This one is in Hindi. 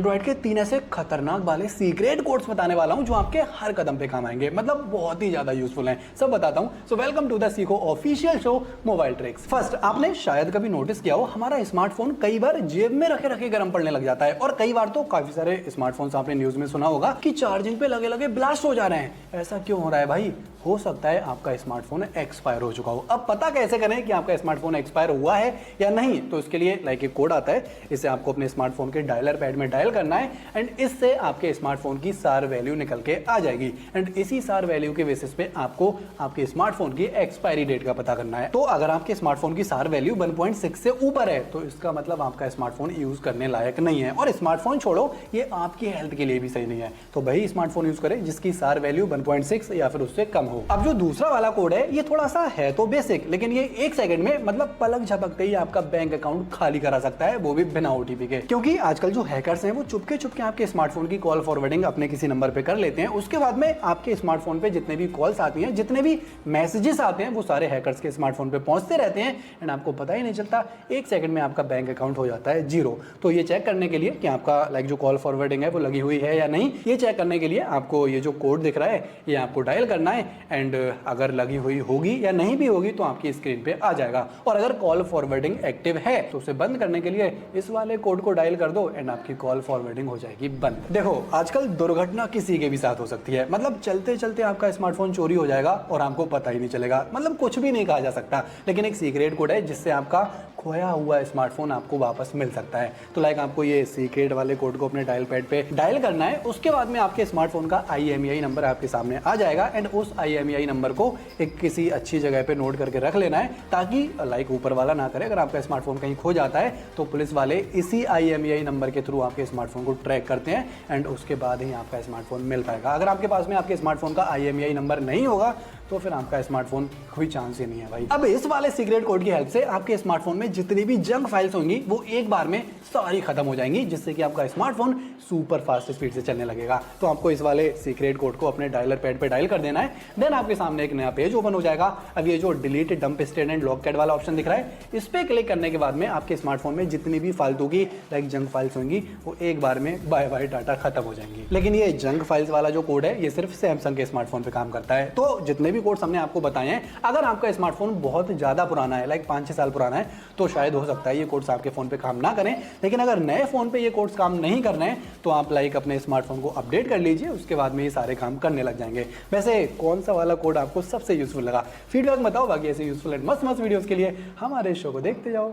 एंड्रॉइड के 3 ऐसे खतरनाक वाले सीक्रेट कोड्स बताने वाला हूं जो आपके हर कदम पे काम आएंगे, मतलब बहुत ही ज्यादा यूजफुल हैं। सब बताता हूं। सो वेलकम टू द सीखो official show mobile tricks. First, आपने शायद कभी नोटिस किया हो हमारा स्मार्टफोन कई बार जेब में रखे रखे गर्म पड़ने लग जाता है, और कई बार तो काफी सारे स्मार्टफोन्स आपने न्यूज में सुना होगा कि चार्जिंग पे लगे लगे ब्लास्ट हो जा रहे हैं। ऐसा क्यों हो रहा है भाई? हो सकता है आपका स्मार्टफोन एक्सपायर हो चुका हो। अब पता कैसे करें कि आपका स्मार्टफोन एक्सपायर हुआ है या नहीं? तो इसके लिए एक कोड आता है, इसे आपको अपने स्मार्टफोन के डायलर पैड में डायल करना है एंड इससे आपके स्मार्टफोन की सार वैल्यू निकल के आ जाएगी एंड इसी सार वैल्यू के बेसिस पे आपको आपके स्मार्टफोन की एक्सपायरी डेट का पता करना है। तो अगर आपके स्मार्टफोन की सार वैल्यू 1.6 से ऊपर है तो इसका मतलब आपका स्मार्टफोन यूज करने लायक नहीं है, और स्मार्टफोन छोड़ो, ये आपकी हेल्थ के लिए भी सही नहीं है। तो वही स्मार्टफोन यूज करें जिसकी सार वैल्यू 1.6 या फिर उससे कम हो। अब जो दूसरा वाला कोड है ये थोड़ा सा है तो बेसिक, लेकिन ये 1 सेकंड में, मतलब पलक झपकते ही आपका बैंक अकाउंट खाली करा सकता है, वो भी बिना ओटीपी के। क्योंकि आजकल जो हैकर्स हैं वो चुपके चुपके आपके स्मार्टफोन की कॉल फॉरवर्डिंग अपने किसी नंबर पे कर लेते हैं। उसके बाद में आपके स्मार्टफोन पे जितने भी कॉल्स आती हैं, जितने भी मैसेजेस आते हैं, वो सारे हैकर्स के स्मार्टफोन पे पहुंचते रहते हैं एंड आपको पता ही नहीं चलता। 1 सेकंड में आपका बैंक अकाउंट हो जाता है जीरो। तो ये चेक करने के लिए कि आपका जो कॉल फॉरवर्डिंग है वो लगी हुई है या नहीं, ये चेक करने के लिए आपको ये जो कोड दिख रहा है ये आपको डायल करना है एंड अगर लगी हुई होगी या नहीं भी होगी तो आपकी स्क्रीन पे आ जाएगा। और अगर कॉल फॉरवर्डिंग एक्टिव है तो उसे बंद करने के लिए इस वाले कोड को डायल कर दो एंड आपकी कॉल फॉरवर्डिंग हो जाएगी बंद। देखो, आजकल दुर्घटना किसी के भी साथ हो सकती है, मतलब चलते चलते आपका स्मार्टफोन चोरी हो जाएगा और आपको पता ही नहीं चलेगा, मतलब कुछ भी नहीं कहा जा सकता। लेकिन एक सीक्रेट कोड है जिससे आपका खोया हुआ स्मार्टफोन आपको वापस मिल सकता है। तो आपको ये सीक्रेट वाले कोड को अपने डायल पैड पे डायल करना है। उसके बाद में आपके स्मार्टफोन का IMEI नंबर आपके सामने आ जाएगा एंड उस IMEI नंबर को एक किसी अच्छी जगह पे नोट करके रख लेना है, ताकि ऊपर वाला ना करे। अगर आपका स्मार्टफोन कहीं खो जाता है तो पुलिस वाले इसी IMEI नंबर के थ्रू आपके स्मार्टफोन को ट्रैक करते हैं एंड उसके बाद ही आपका स्मार्टफोन मिल पाएगा। अगर आपके पास में आपके स्मार्टफोन का IMEI नंबर नहीं होगा तो फिर आपका स्मार्टफोन कोई चांस ही नहीं है भाई। अब इस वाले सीक्रेट कोड की हेल्प से आपके स्मार्टफोन में जितनी भी जंक फाइल्स होंगी वो एक बार में सारी खत्म हो जाएंगी, जिससे कि आपका स्मार्टफोन सुपर फास्ट स्पीड से चलने लगेगा। तो आपको इस वाले सीक्रेट कोड को अपने डायलर पैड पे डायल कर देना है, देन आपके सामने एक नया पेज ओपन हो जाएगा। अब ये जो delete dump state and logcat वाला ऑप्शन दिख रहा है, इस पे क्लिक करने के बाद में आपके स्मार्टफोन में जितनी भी फालतू की जंक फाइल्स होंगी वो एक बार में बाय बाय डाटा खत्म हो जाएंगी। लेकिन ये जंक फाइल्स वाला जो कोड है ये सिर्फ सैमसंग के स्मार्टफोन पे काम करता है। तो जितने भी कोड्स हमने आपको बताए हैं, अगर आपका स्मार्टफोन बहुत ज्यादा पुराना है, 5-6 साल पुराना है, तो शायद हो सकता है ये कोड्स आपके फोन पे काम ना करें। लेकिन अगर नए फोन पे ये कोड्स काम नहीं कर रहे हैं तो आप अपने स्मार्टफोन को अपडेट कर लीजिए, उसके बाद में ये सारे काम करने लग जाएंगे। वैसे कौन सा वाला कोड आपको सबसे यूजफुल लगा? फीडबैक बताओ। बाकी ऐसे यूजफुल एंड मस्त वीडियोस के लिए हमारे शो को देखते जाओ।